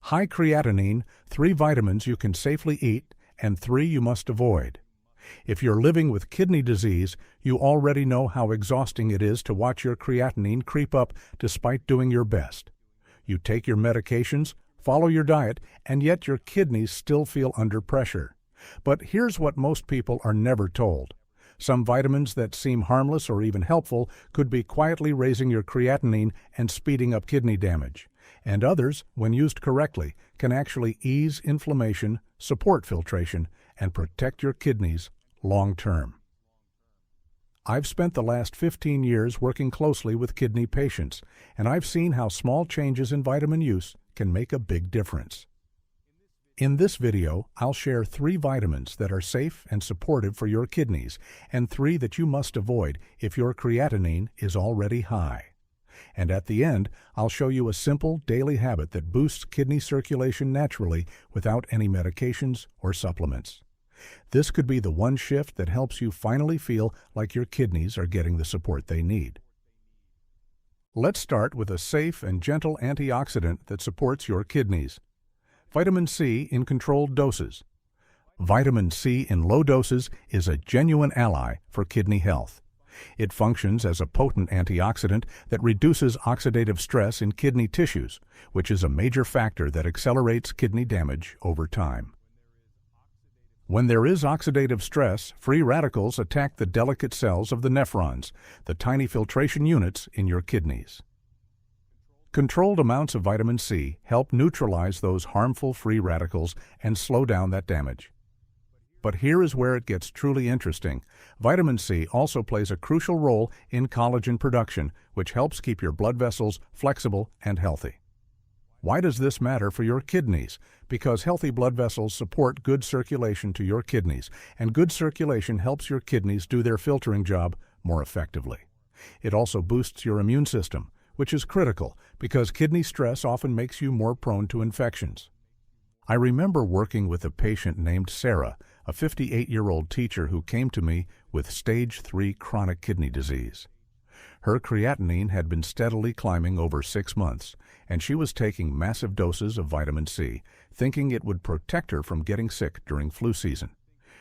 High creatinine, 3 vitamins you can safely eat, and 3 you must avoid. If you're living with kidney disease, you already know how exhausting it is to watch your creatinine creep up despite doing your best. You take your medications, follow your diet, and yet your kidneys still feel under pressure. But here's what most people are never told. Some vitamins that seem harmless or even helpful could be quietly raising your creatinine and speeding up kidney damage. And others, when used correctly, can actually ease inflammation, support filtration, and protect your kidneys long term. I've spent the last 15 years working closely with kidney patients, and I've seen how small changes in vitamin use can make a big difference. In this video, I'll share 3 vitamins that are safe and supportive for your kidneys, and 3 that you must avoid if your creatinine is already high. And at the end, I'll show you a simple daily habit that boosts kidney circulation naturally without any medications or supplements. This could be the one shift that helps you finally feel like your kidneys are getting the support they need. Let's start with a safe and gentle antioxidant that supports your kidneys. Vitamin C in controlled doses. Vitamin C in low doses is a genuine ally for kidney health. It functions as a potent antioxidant that reduces oxidative stress in kidney tissues, which is a major factor that accelerates kidney damage over time. When there is oxidative stress, free radicals attack the delicate cells of the nephrons, the tiny filtration units in your kidneys. Controlled amounts of vitamin C help neutralize those harmful free radicals and slow down that damage. But here is where it gets truly interesting. Vitamin C also plays a crucial role in collagen production, which helps keep your blood vessels flexible and healthy. Why does this matter for your kidneys? Because healthy blood vessels support good circulation to your kidneys, and good circulation helps your kidneys do their filtering job more effectively. It also boosts your immune system, which is critical because kidney stress often makes you more prone to infections. I remember working with a patient named Sarah, a 58-year-old teacher who came to me with stage 3 chronic kidney disease. Her creatinine had been steadily climbing over 6 months, and she was taking massive doses of vitamin C, thinking it would protect her from getting sick during flu season.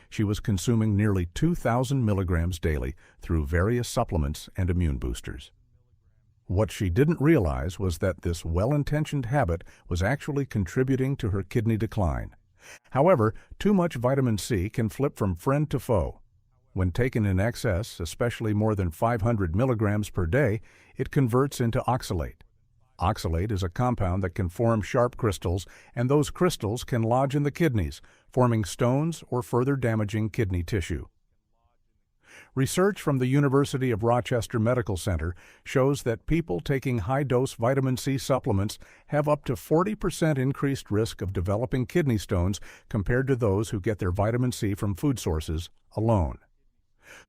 She was consuming nearly 2,000 milligrams daily through various supplements and immune boosters. What she didn't realize was that this well-intentioned habit was actually contributing to her kidney decline. However, too much vitamin C can flip from friend to foe. When taken in excess, especially more than 500 milligrams per day, it converts into oxalate. Oxalate is a compound that can form sharp crystals, and those crystals can lodge in the kidneys, forming stones or further damaging kidney tissue. Research from the University of Rochester Medical Center shows that people taking high-dose vitamin C supplements have up to 40% increased risk of developing kidney stones compared to those who get their vitamin C from food sources alone.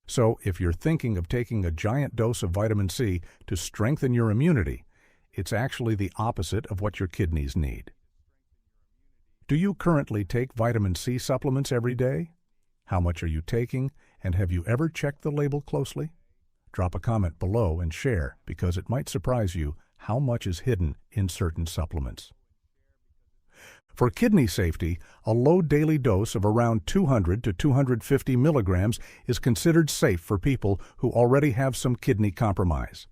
So, if you're thinking of taking a giant dose of vitamin C to strengthen your immunity, it's actually the opposite of what your kidneys need. Do you currently take vitamin C supplements every day? How much are you taking, and have you ever checked the label closely? Drop a comment below and share, because it might surprise you how much is hidden in certain supplements. For kidney safety, a low daily dose of around 200 to 250 milligrams is considered safe for people who already have some kidney compromise.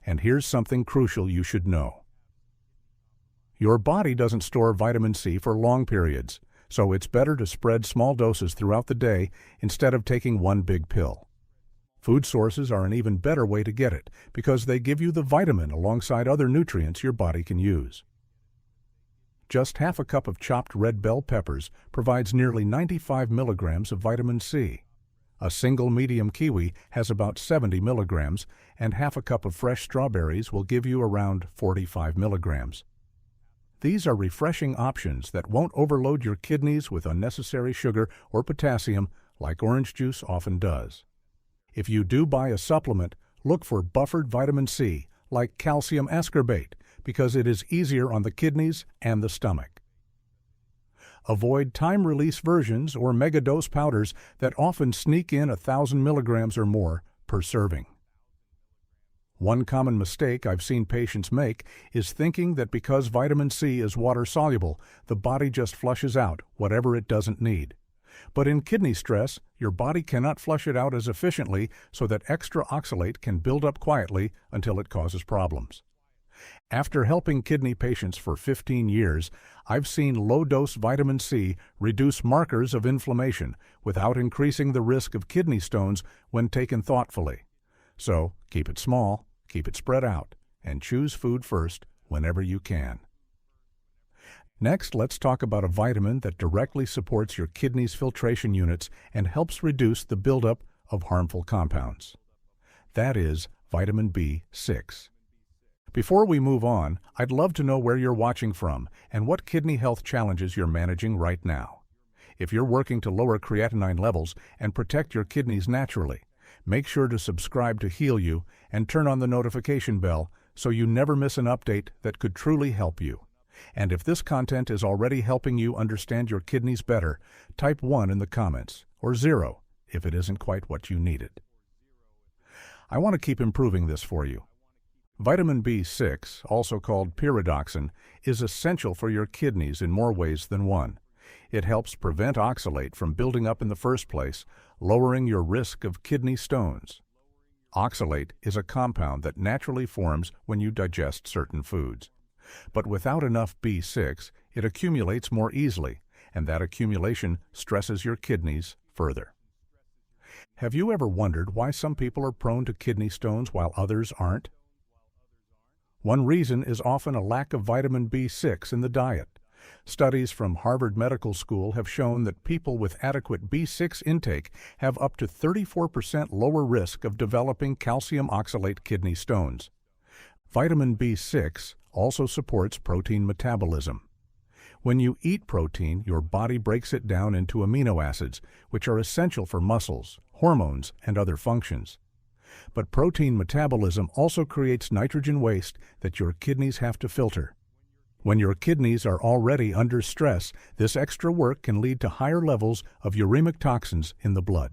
And here's something crucial you should know. Your body doesn't store vitamin C for long periods, so it's better to spread small doses throughout the day instead of taking one big pill. Food sources are an even better way to get it because they give you the vitamin alongside other nutrients your body can use. Just half a cup of chopped red bell peppers provides nearly 95 milligrams of vitamin C. A single medium kiwi has about 70 milligrams, and half a cup of fresh strawberries will give you around 45 milligrams. These are refreshing options that won't overload your kidneys with unnecessary sugar or potassium like orange juice often does. If you do buy a supplement, look for buffered vitamin C, like calcium ascorbate, because it is easier on the kidneys and the stomach. Avoid time-release versions or megadose powders that often sneak in 1,000 milligrams or more per serving. One common mistake I've seen patients make is thinking that because vitamin C is water-soluble, the body just flushes out whatever it doesn't need. But in kidney stress, your body cannot flush it out as efficiently, so that extra oxalate can build up quietly until it causes problems. After helping kidney patients for 15 years, I've seen low-dose vitamin C reduce markers of inflammation without increasing the risk of kidney stones when taken thoughtfully. So, keep it small, keep it spread out, and choose food first whenever you can. Next, let's talk about a vitamin that directly supports your kidney's filtration units and helps reduce the buildup of harmful compounds. That is vitamin B6. Before we move on, I'd love to know where you're watching from and what kidney health challenges you're managing right now. If you're working to lower creatinine levels and protect your kidneys naturally, make sure to subscribe to Heal You and turn on the notification bell so you never miss an update that could truly help you. And if this content is already helping you understand your kidneys better, type 1 in the comments, or 0 if it isn't quite what you needed. I want to keep improving this for you. Vitamin B6, also called pyridoxine, is essential for your kidneys in more ways than one. It helps prevent oxalate from building up in the first place, lowering your risk of kidney stones. Oxalate is a compound that naturally forms when you digest certain foods. But without enough B6, it accumulates more easily, and that accumulation stresses your kidneys further. Have you ever wondered why some people are prone to kidney stones while others aren't? One reason is often a lack of vitamin B6 in the diet. Studies from Harvard Medical School have shown that people with adequate B6 intake have up to 34% lower risk of developing calcium oxalate kidney stones. Vitamin B6 also supports protein metabolism. When you eat protein, your body breaks it down into amino acids, which are essential for muscles, hormones, and other functions. But protein metabolism also creates nitrogen waste that your kidneys have to filter. When your kidneys are already under stress, this extra work can lead to higher levels of uremic toxins in the blood.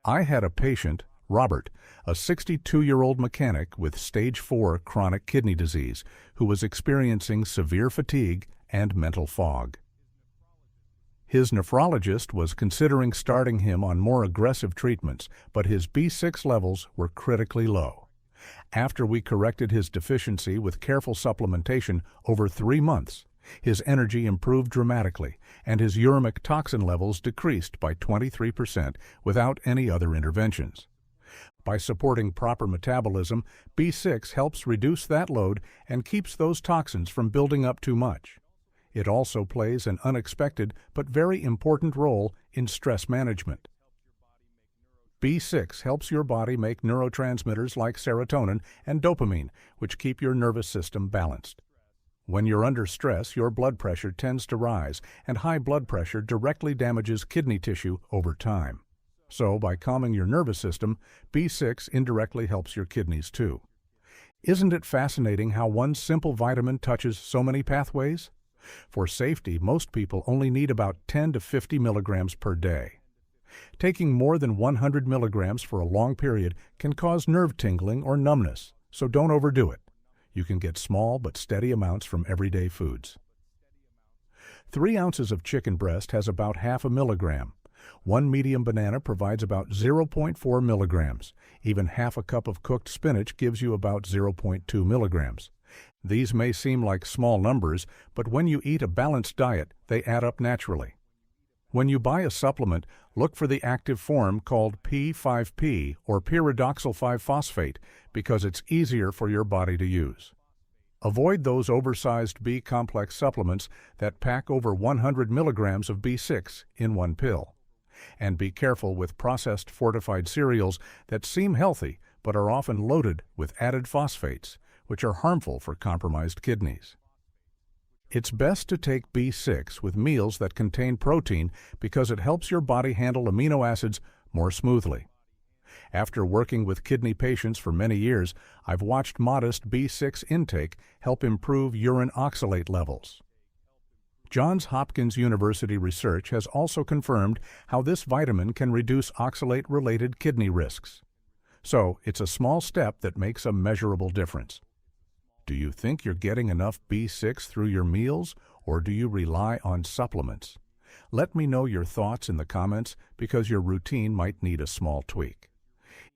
I had a patient, Robert, a 62-year-old mechanic with stage 4 chronic kidney disease, who was experiencing severe fatigue and mental fog. His nephrologist was considering starting him on more aggressive treatments, but his B6 levels were critically low. After we corrected his deficiency with careful supplementation over 3 months, his energy improved dramatically, and his uremic toxin levels decreased by 23% without any other interventions. By supporting proper metabolism, B6 helps reduce that load and keeps those toxins from building up too much. It also plays an unexpected but very important role in stress management. B6 helps your body make neurotransmitters like serotonin and dopamine, which keep your nervous system balanced. When you're under stress, your blood pressure tends to rise, and high blood pressure directly damages kidney tissue over time. So, by calming your nervous system, B6 indirectly helps your kidneys too. Isn't it fascinating how one simple vitamin touches so many pathways? For safety, most people only need about 10 to 50 milligrams per day. Taking more than 100 milligrams for a long period can cause nerve tingling or numbness, so don't overdo it. You can get small but steady amounts from everyday foods. 3 ounces of chicken breast has about half a milligram. 1 medium banana provides about 0.4 milligrams. Even half a cup of cooked spinach gives you about 0.2 milligrams. These may seem like small numbers, but when you eat a balanced diet, they add up naturally. When you buy a supplement, look for the active form called P5P or pyridoxal 5-phosphate because it's easier for your body to use. Avoid those oversized B-complex supplements that pack over 100 milligrams of B6 in one pill. And be careful with processed fortified cereals that seem healthy but are often loaded with added phosphates, which are harmful for compromised kidneys. It's best to take B6 with meals that contain protein because it helps your body handle amino acids more smoothly. After working with kidney patients for many years, I've watched modest B6 intake help improve urine oxalate levels. Johns Hopkins University research has also confirmed how this vitamin can reduce oxalate-related kidney risks. So it's a small step that makes a measurable difference. Do you think you're getting enough B6 through your meals, or do you rely on supplements? Let me know your thoughts in the comments because your routine might need a small tweak.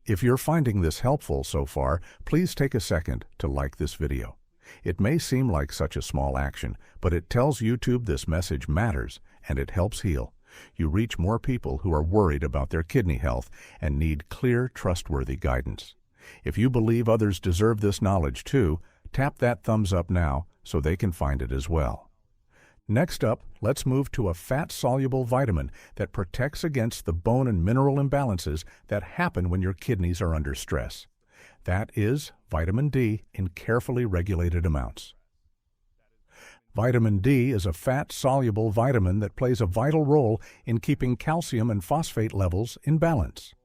If you're finding this helpful so far, please take a second to like this video. It may seem like such a small action, but it tells YouTube this message matters and it helps heal. You reach more people who are worried about their kidney health and need clear, trustworthy guidance. If you believe others deserve this knowledge too, tap that thumbs up now so they can find it as well. Next up, let's move to a fat-soluble vitamin that protects against the bone and mineral imbalances that happen when your kidneys are under stress. That is vitamin D in carefully regulated amounts. Vitamin D is a fat-soluble vitamin that plays a vital role in keeping calcium and phosphate levels in balance.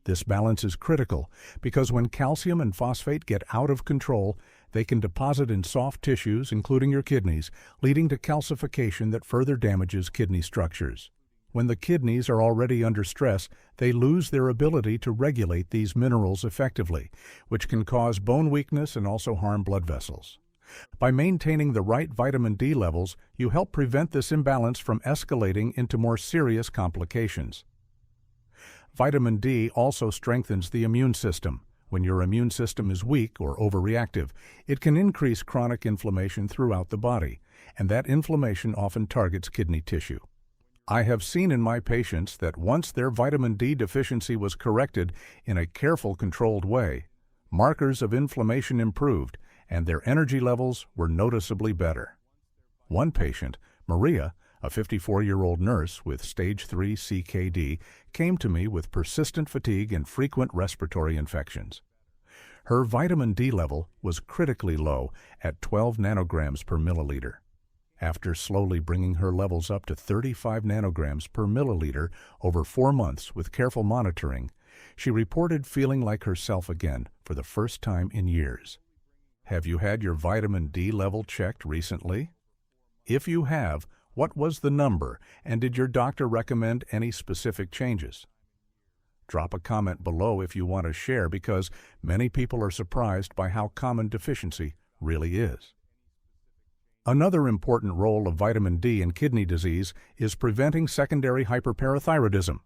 This balance is critical because when calcium and phosphate get out of control, they can deposit in soft tissues, including your kidneys, leading to calcification that further damages kidney structures. When the kidneys are already under stress, they lose their ability to regulate these minerals effectively, which can cause bone weakness and also harm blood vessels. By maintaining the right vitamin D levels, you help prevent this imbalance from escalating into more serious complications. Vitamin D also strengthens the immune system. When your immune system is weak or overreactive, it can increase chronic inflammation throughout the body, and that inflammation often targets kidney tissue. I have seen in my patients that once their vitamin D deficiency was corrected in a careful, controlled way, markers of inflammation improved and their energy levels were noticeably better. One patient, Maria, a 54-year-old nurse with stage 3 CKD, came to me with persistent fatigue and frequent respiratory infections. Her vitamin D level was critically low at 12 nanograms per milliliter. After slowly bringing her levels up to 35 nanograms per milliliter over 4 months with careful monitoring, she reported feeling like herself again for the first time in years. Have you had your vitamin D level checked recently? If you have, what was the number, and did your doctor recommend any specific changes? Drop a comment below if you want to share because many people are surprised by how common deficiency really is. Another important role of vitamin D in kidney disease is preventing secondary hyperparathyroidism.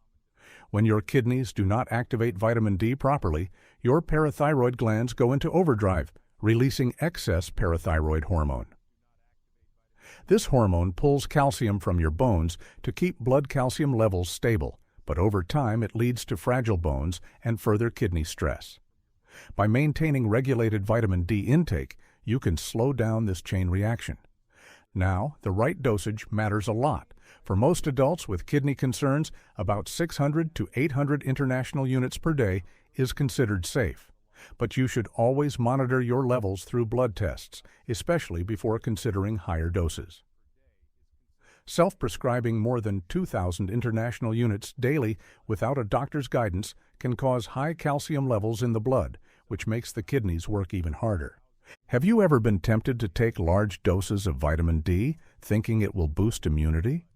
When your kidneys do not activate vitamin D properly, your parathyroid glands go into overdrive, releasing excess parathyroid hormone. This hormone pulls calcium from your bones to keep blood calcium levels stable, but over time it leads to fragile bones and further kidney stress. By maintaining regulated vitamin D intake, you can slow down this chain reaction. Now, the right dosage matters a lot. For most adults with kidney concerns, about 600 to 800 international units per day is considered safe. But you should always monitor your levels through blood tests, especially before considering higher doses. Self-prescribing more than 2,000 international units daily without a doctor's guidance can cause high calcium levels in the blood, which makes the kidneys work even harder. Have you ever been tempted to take large doses of vitamin D, thinking it will boost immunity?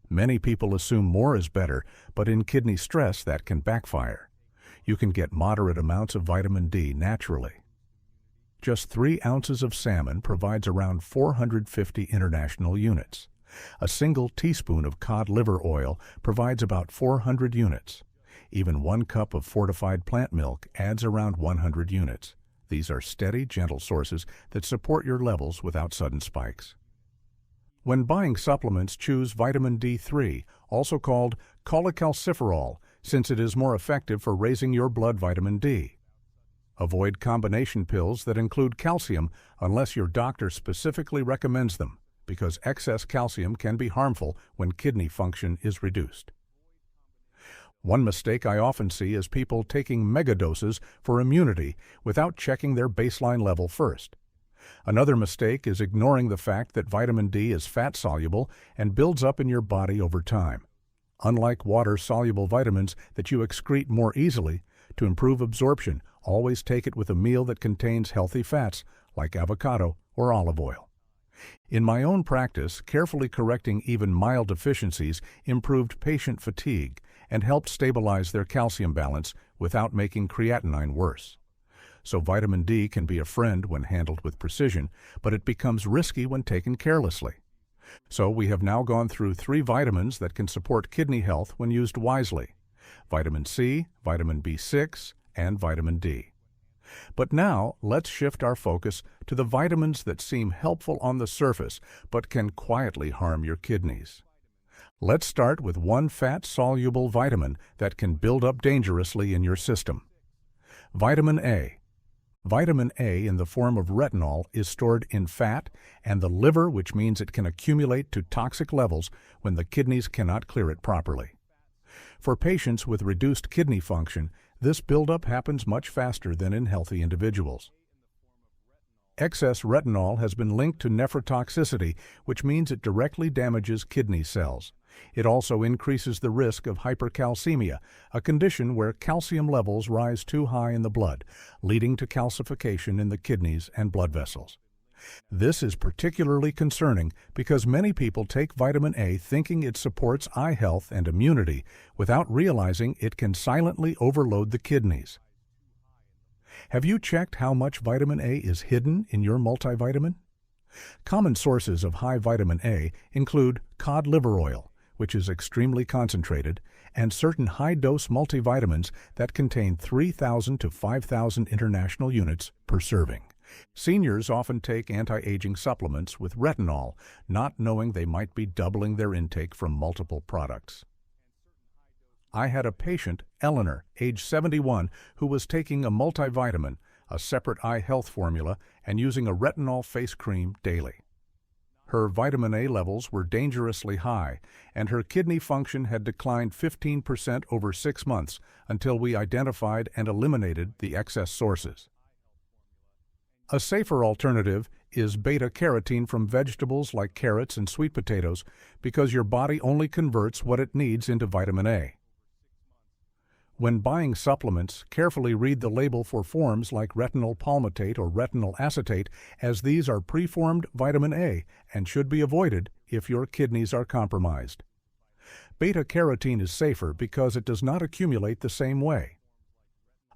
Many people assume more is better, but in kidney stress that can backfire. You can get moderate amounts of vitamin D naturally. Just 3 ounces of salmon provides around 450 international units. A single teaspoon of cod liver oil provides about 400 units. Even 1 cup of fortified plant milk adds around 100 units. These are steady, gentle sources that support your levels without sudden spikes. When buying supplements, choose vitamin D3, also called cholecalciferol, since it is more effective for raising your blood vitamin D. Avoid combination pills that include calcium unless your doctor specifically recommends them, because excess calcium can be harmful when kidney function is reduced. One mistake I often see is people taking megadoses for immunity without checking their baseline level first. Another mistake is ignoring the fact that vitamin D is fat-soluble and builds up in your body over time. Unlike water-soluble vitamins that you excrete more easily, to improve absorption, always take it with a meal that contains healthy fats like avocado or olive oil. In my own practice, carefully correcting even mild deficiencies improved patient fatigue and helped stabilize their calcium balance without making creatinine worse. So vitamin D can be a friend when handled with precision, but it becomes risky when taken carelessly. So we have now gone through 3 vitamins that can support kidney health when used wisely: vitamin C, vitamin B6, and vitamin D. But now let's shift our focus to the vitamins that seem helpful on the surface but can quietly harm your kidneys. Let's start with one fat-soluble vitamin that can build up dangerously in your system: vitamin A. Vitamin A in the form of retinol is stored in fat and the liver, which means it can accumulate to toxic levels when the kidneys cannot clear it properly. For patients with reduced kidney function, this buildup happens much faster than in healthy individuals. Excess retinol has been linked to nephrotoxicity, which means it directly damages kidney cells. It also increases the risk of hypercalcemia, a condition where calcium levels rise too high in the blood, leading to calcification in the kidneys and blood vessels. This is particularly concerning because many people take vitamin A thinking it supports eye health and immunity without realizing it can silently overload the kidneys. Have you checked how much vitamin A is hidden in your multivitamin? Common sources of high vitamin A include cod liver oil, which is extremely concentrated, and certain high-dose multivitamins that contain 3,000 to 5,000 international units per serving. Seniors often take anti-aging supplements with retinol, not knowing they might be doubling their intake from multiple products. I had a patient, Eleanor, age 71, who was taking a multivitamin, a separate eye health formula, and using a retinol face cream daily. Her vitamin A levels were dangerously high, and her kidney function had declined 15% over 6 months until we identified and eliminated the excess sources. A safer alternative is beta-carotene from vegetables like carrots and sweet potatoes because your body only converts what it needs into vitamin A. When buying supplements, carefully read the label for forms like retinol palmitate or retinol acetate, as these are preformed vitamin A and should be avoided if your kidneys are compromised. Beta-carotene is safer because it does not accumulate the same way.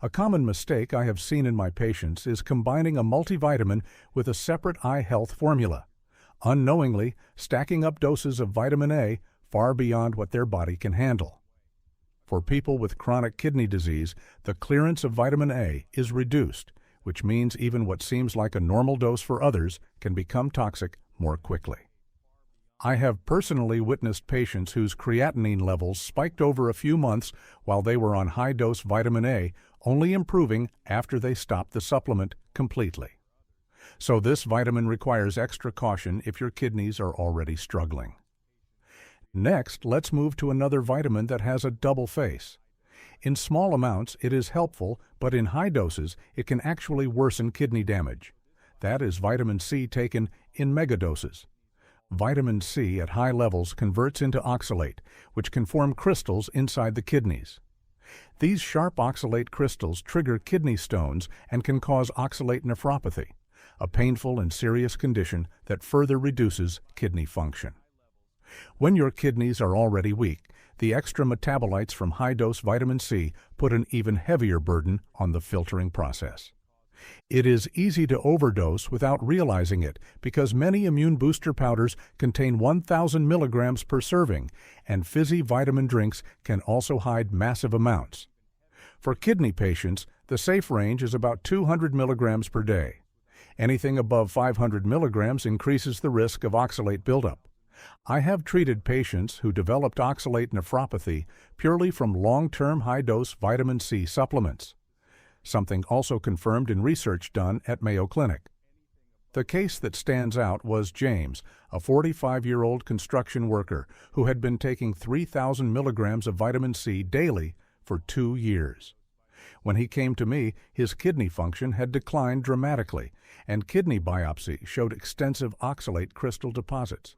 A common mistake I have seen in my patients is combining a multivitamin with a separate eye health formula, unknowingly stacking up doses of vitamin A far beyond what their body can handle. For people with chronic kidney disease, the clearance of vitamin A is reduced, which means even what seems like a normal dose for others can become toxic more quickly. I have personally witnessed patients whose creatinine levels spiked over a few months while they were on high-dose vitamin A, only improving after they stopped the supplement completely. So this vitamin requires extra caution if your kidneys are already struggling. Next, let's move to another vitamin that has a double face. In small amounts, it is helpful, but in high doses, it can actually worsen kidney damage. That is vitamin C taken in megadoses. Vitamin C at high levels converts into oxalate, which can form crystals inside the kidneys. These sharp oxalate crystals trigger kidney stones and can cause oxalate nephropathy, a painful and serious condition that further reduces kidney function. When your kidneys are already weak, the extra metabolites from high-dose vitamin C put an even heavier burden on the filtering process. It is easy to overdose without realizing it because many immune booster powders contain 1,000 milligrams per serving, and fizzy vitamin drinks can also hide massive amounts. For kidney patients, the safe range is about 200 milligrams per day. Anything above 500 milligrams increases the risk of oxalate buildup. I have treated patients who developed oxalate nephropathy purely from long-term high-dose vitamin C supplements, something also confirmed in research done at Mayo Clinic. The case that stands out was James, a 45-year-old construction worker who had been taking 3,000 milligrams of vitamin C daily for 2 years. When he came to me, his kidney function had declined dramatically, and kidney biopsy showed extensive oxalate crystal deposits.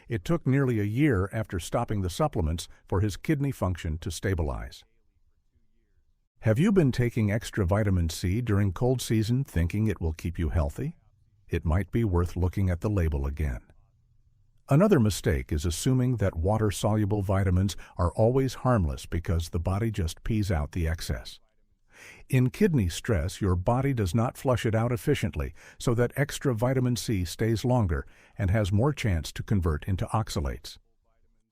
It took nearly a year after stopping the supplements for his kidney function to stabilize. Have you been taking extra vitamin C during cold season thinking it will keep you healthy? It might be worth looking at the label again. Another mistake is assuming that water-soluble vitamins are always harmless because the body just pees out the excess. In kidney stress, your body does not flush it out efficiently, so that extra vitamin C stays longer and has more chance to convert into oxalates.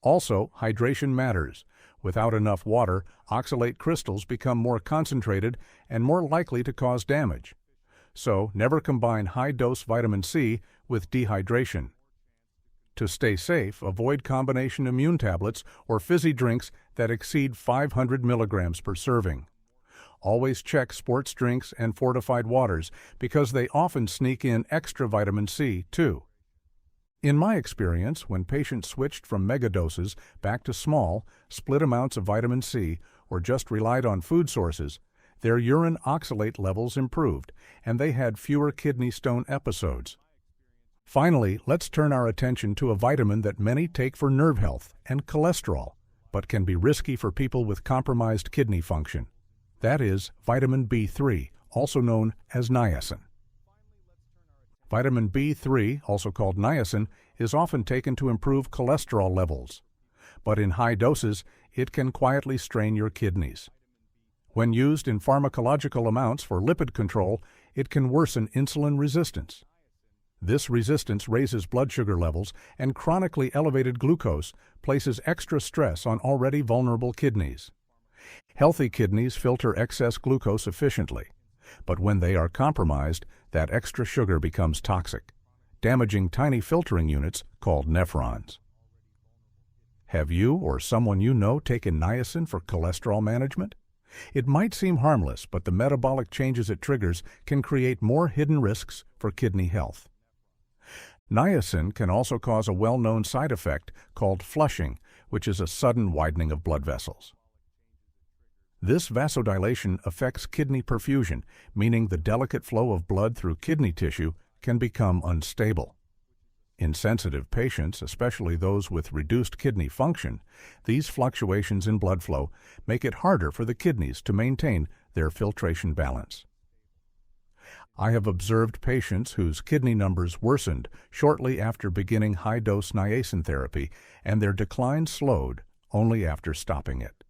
Also, hydration matters. Without enough water, oxalate crystals become more concentrated and more likely to cause damage. So, never combine high-dose vitamin C with dehydration. To stay safe, avoid combination immune tablets or fizzy drinks that exceed 500 milligrams per serving. Always check sports drinks and fortified waters because they often sneak in extra vitamin C, too. In my experience, when patients switched from megadoses back to small, split amounts of vitamin C or just relied on food sources, their urine oxalate levels improved and they had fewer kidney stone episodes. Finally, let's turn our attention to a vitamin that many take for nerve health and cholesterol, but can be risky for people with compromised kidney function. That is vitamin B3, also known as niacin. Vitamin B3, also called niacin, is often taken to improve cholesterol levels, but in high doses, it can quietly strain your kidneys. When used in pharmacological amounts for lipid control, it can worsen insulin resistance. This resistance raises blood sugar levels, and chronically elevated glucose places extra stress on already vulnerable kidneys. Healthy kidneys filter excess glucose efficiently, but when they are compromised, that extra sugar becomes toxic, damaging tiny filtering units called nephrons. Have you or someone you know taken niacin for cholesterol management? It might seem harmless, but the metabolic changes it triggers can create more hidden risks for kidney health. Niacin can also cause a well-known side effect called flushing, which is a sudden widening of blood vessels. This vasodilation affects kidney perfusion, meaning the delicate flow of blood through kidney tissue can become unstable. In sensitive patients, especially those with reduced kidney function, these fluctuations in blood flow make it harder for the kidneys to maintain their filtration balance. I have observed patients whose kidney numbers worsened shortly after beginning high-dose niacin therapy, and their decline slowed only after stopping it.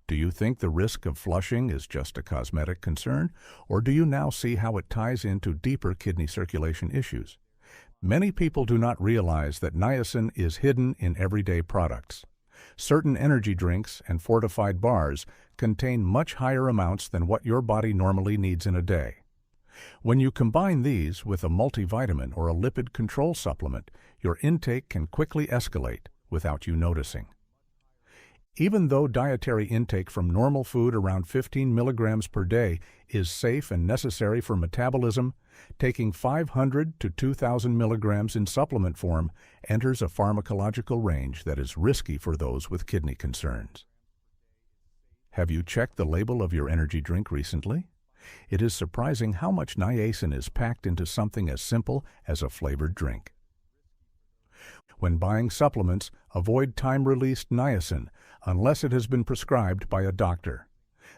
Do you think the risk of flushing is just a cosmetic concern, or do you now see how it ties into deeper kidney circulation issues? Many people do not realize that niacin is hidden in everyday products. Certain energy drinks and fortified bars contain much higher amounts than what your body normally needs in a day. When you combine these with a multivitamin or a lipid control supplement, your intake can quickly escalate without you noticing. Even though dietary intake from normal food around 15 milligrams per day is safe and necessary for metabolism, taking 500 to 2,000 milligrams in supplement form enters a pharmacological range that is risky for those with kidney concerns. Have you checked the label of your energy drink recently? It is surprising how much niacin is packed into something as simple as a flavored drink. When buying supplements, avoid time-released niacin unless it has been prescribed by a doctor.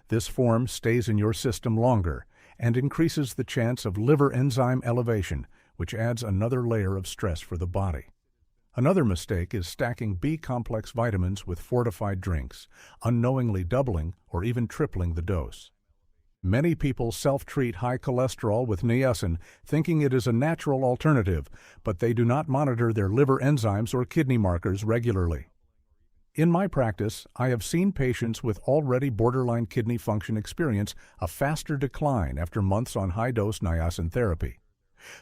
This form stays in your system longer and increases the chance of liver enzyme elevation, which adds another layer of stress for the body. Another mistake is stacking B-complex vitamins with fortified drinks, unknowingly doubling or even tripling the dose. Many people self-treat high cholesterol with niacin, thinking it is a natural alternative, but they do not monitor their liver enzymes or kidney markers regularly. In my practice, I have seen patients with already borderline kidney function experience a faster decline after months on high-dose niacin therapy.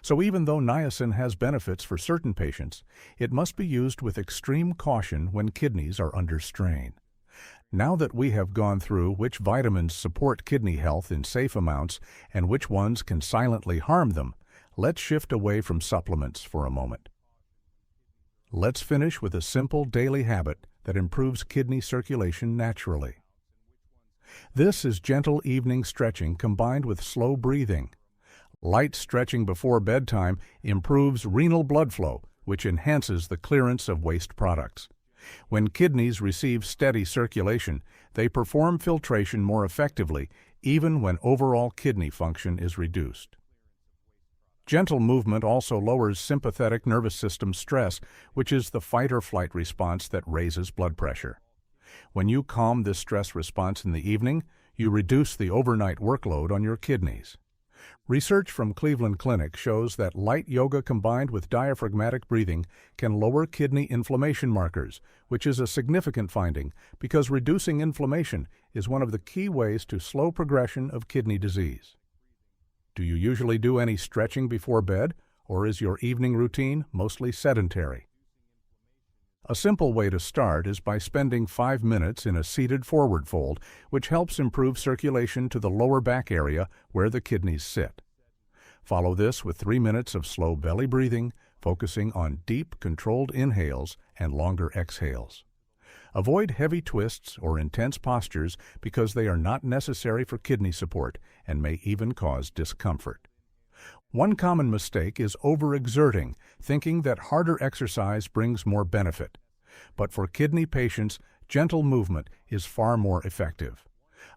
So even though niacin has benefits for certain patients, it must be used with extreme caution when kidneys are under strain. Now that we have gone through which vitamins support kidney health in safe amounts and which ones can silently harm them, let's shift away from supplements for a moment. Let's finish with a simple daily habit that improves kidney circulation naturally. This is gentle evening stretching combined with slow breathing. Light stretching before bedtime improves renal blood flow, which enhances the clearance of waste products. When kidneys receive steady circulation, they perform filtration more effectively, even when overall kidney function is reduced. Gentle movement also lowers sympathetic nervous system stress, which is the fight-or-flight response that raises blood pressure. When you calm this stress response in the evening, you reduce the overnight workload on your kidneys. Research from Cleveland Clinic shows that light yoga combined with diaphragmatic breathing can lower kidney inflammation markers, which is a significant finding because reducing inflammation is one of the key ways to slow progression of kidney disease. Do you usually do any stretching before bed, or is your evening routine mostly sedentary? A simple way to start is by spending 5 minutes in a seated forward fold, which helps improve circulation to the lower back area where the kidneys sit. Follow this with 3 minutes of slow belly breathing, focusing on deep, controlled inhales and longer exhales. Avoid heavy twists or intense postures because they are not necessary for kidney support and may even cause discomfort. One common mistake is overexerting, thinking that harder exercise brings more benefit. But for kidney patients, gentle movement is far more effective.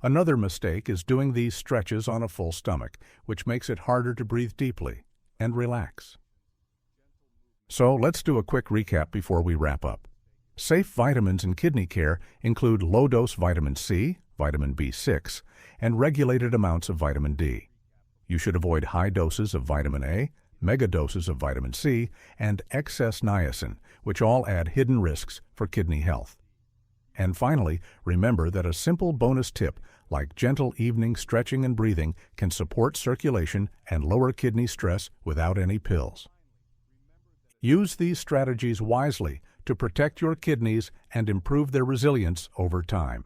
Another mistake is doing these stretches on a full stomach, which makes it harder to breathe deeply and relax. So let's do a quick recap before we wrap up. Safe vitamins in kidney care include low-dose vitamin C, vitamin B6, and regulated amounts of vitamin D. You should avoid high doses of vitamin A, megadoses of vitamin C, and excess niacin, which all add hidden risks for kidney health. And finally, remember that a simple bonus tip like gentle evening stretching and breathing can support circulation and lower kidney stress without any pills. Use these strategies wisely to protect your kidneys and improve their resilience over time.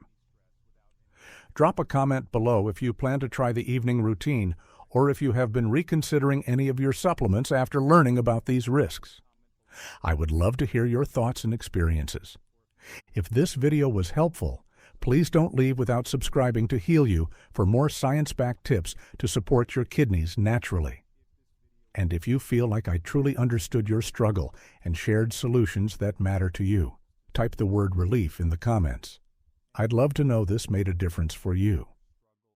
Drop a comment below if you plan to try the evening routine or if you have been reconsidering any of your supplements after learning about these risks. I would love to hear your thoughts and experiences. If this video was helpful, please don't leave without subscribing to Heal You for more science-backed tips to support your kidneys naturally. And if you feel like I truly understood your struggle and shared solutions that matter to you, type the word relief in the comments. I'd love to know this made a difference for you.